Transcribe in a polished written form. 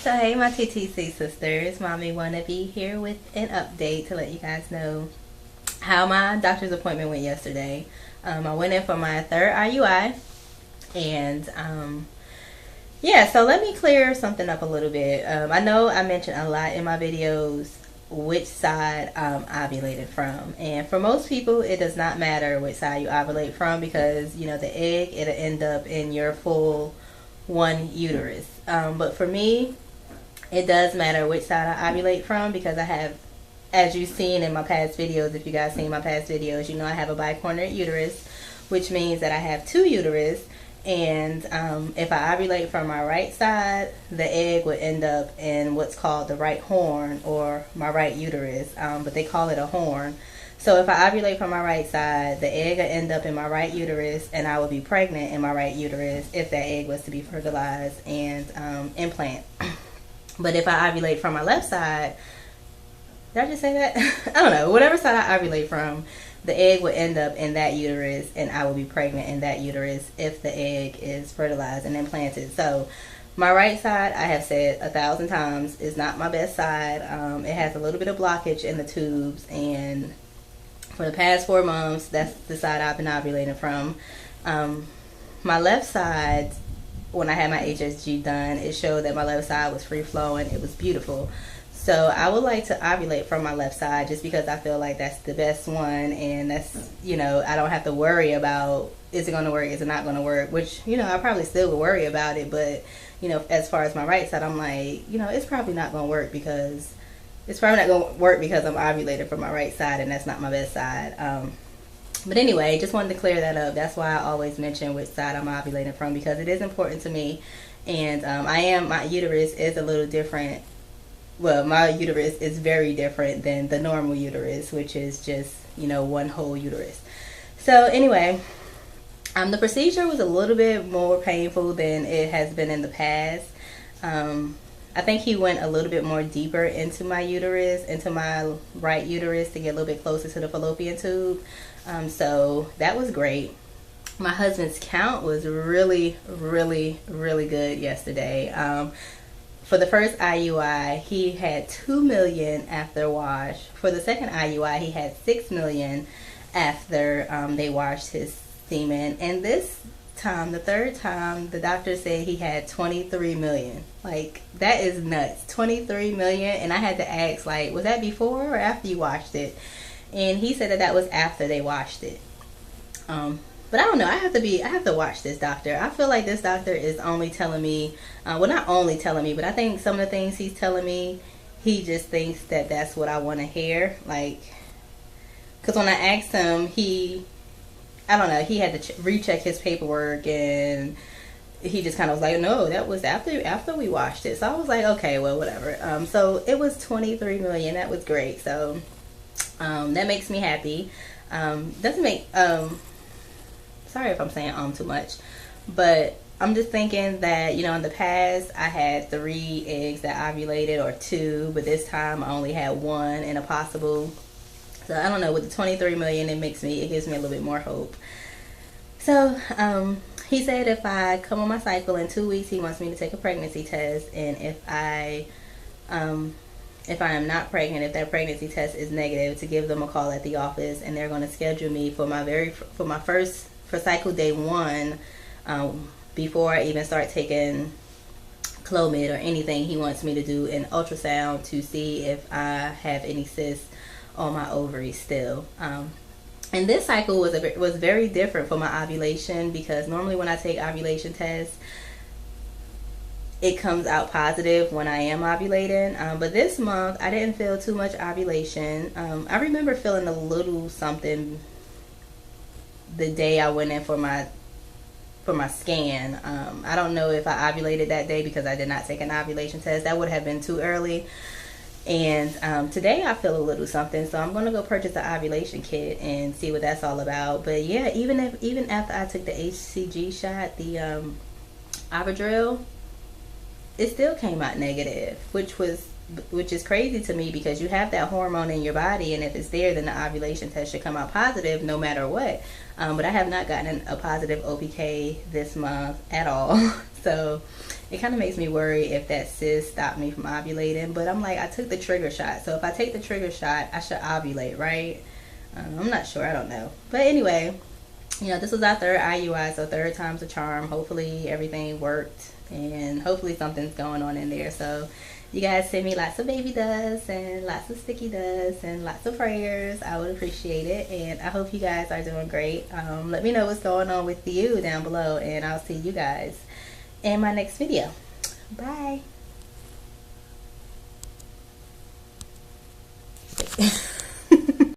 So hey my TTC sisters, Mommy Wannabe here with an update to let you guys know how my doctor's appointment went yesterday. I went in for my third IUI and yeah, so let me clear something up a little bit. I know I mentioned a lot in my videos which side I'm ovulated from, and for most people it does not matter which side you ovulate from because you know the egg, it'll end up in your full one uterus. But for me, it does matter which side I ovulate from because I have, as you've seen in my past videos, if you guys seen my past videos, you know I have a bicornuate uterus, which means that I have two uterus. And if I ovulate from my right side, the egg would end up in what's called the right horn or my right uterus, but they call it a horn. So if I ovulate from my right side, the egg will end up in my right uterus, and I will be pregnant in my right uterus if that egg was to be fertilized and implant. But if I ovulate from my left side, did I just say that? I don't know. Whatever side I ovulate from, the egg would end up in that uterus, and I will be pregnant in that uterus if the egg is fertilized and implanted. So my right side, I have said 1,000 times, is not my best side. It has a little bit of blockage in the tubes, and for the past 4 months, that's the side I've been ovulating from. My left side, when I had my HSG done, it showed that my left side was free flowing. It was beautiful. So I would like to ovulate from my left side just because I feel like that's the best one, and that's, you know, I don't have to worry about is it going to work, is it not going to work, which, you know, I probably still would worry about it, but, you know, as far as my right side, I'm like, you know, it's probably not going to work because I'm ovulated from my right side, and that's not my best side. But anyway, just wanted to clear that up. That's why I always mention which side I'm ovulating from, because it is important to me. And my uterus is a little different. Well, my uterus is very different than the normal uterus, which is just, you know, one whole uterus. So anyway, the procedure was a little bit more painful than it has been in the past. I think he went a little bit more deeper into my uterus, into my right uterus, to get a little bit closer to the fallopian tube. So that was great. My husband's count was really, really, really good yesterday. For the first IUI, he had 2 million after wash. For the second IUI, he had 6 million after they washed his semen. And this time, the third time, the doctor said he had 23 million. Like, that is nuts. 23 million. And I had to ask, like, was that before or after you washed it? And he said that was after they washed it. But I don't know. I have to watch this doctor. I feel like this doctor is only telling me, well, not only telling me, but I think some of the things he's telling me, he just thinks that that's what I want to hear. Like, because when I asked him, I don't know, he had to recheck his paperwork, and he just kind of was like, no, that was after we washed it. So I was like, okay, well, whatever. So it was 23 million. That was great. So that makes me happy. Doesn't make, sorry if I'm saying too much, but I'm just thinking that, you know, in the past I had 3 eggs that ovulated, or 2, but this time I only had 1 and a possible. So I don't know, with the 23 million, it gives me a little bit more hope. So he said if I come on my cycle in 2 weeks, he wants me to take a pregnancy test, and if I am not pregnant, if that pregnancy test is negative, to give them a call at the office, and they're going to schedule me for cycle day 1, before I even start taking Clomid or anything. He wants me to do an ultrasound to see if I have any cysts on my ovaries still. And this cycle was very different for my ovulation, because normally when I take ovulation tests, it comes out positive when I am ovulating. But this month, I didn't feel too much ovulation. I remember feeling a little something the day I went in for my scan. I don't know if I ovulated that day because I did not take an ovulation test. That would have been too early. And today I feel a little something, so I'm gonna go purchase the ovulation kit and see what that's all about. But yeah, even after I took the HCG shot, the Avadril, it still came out negative, which is crazy to me, because you have that hormone in your body, and if it's there, then the ovulation test should come out positive no matter what. But I have not gotten a positive OPK this month at all. So it kind of makes me worry if that cyst stopped me from ovulating. But I'm like, I took the trigger shot, so if I take the trigger shot, I should ovulate, right? I'm not sure. I don't know. But anyway, you know, this was our third IUI, so third time's a charm. Hopefully everything worked, and hopefully something's going on in there. So you guys send me lots of baby dust and lots of sticky dust and lots of prayers. I would appreciate it, and I hope you guys are doing great. Let me know what's going on with you down below, and I'll see you guys in my next video. Bye.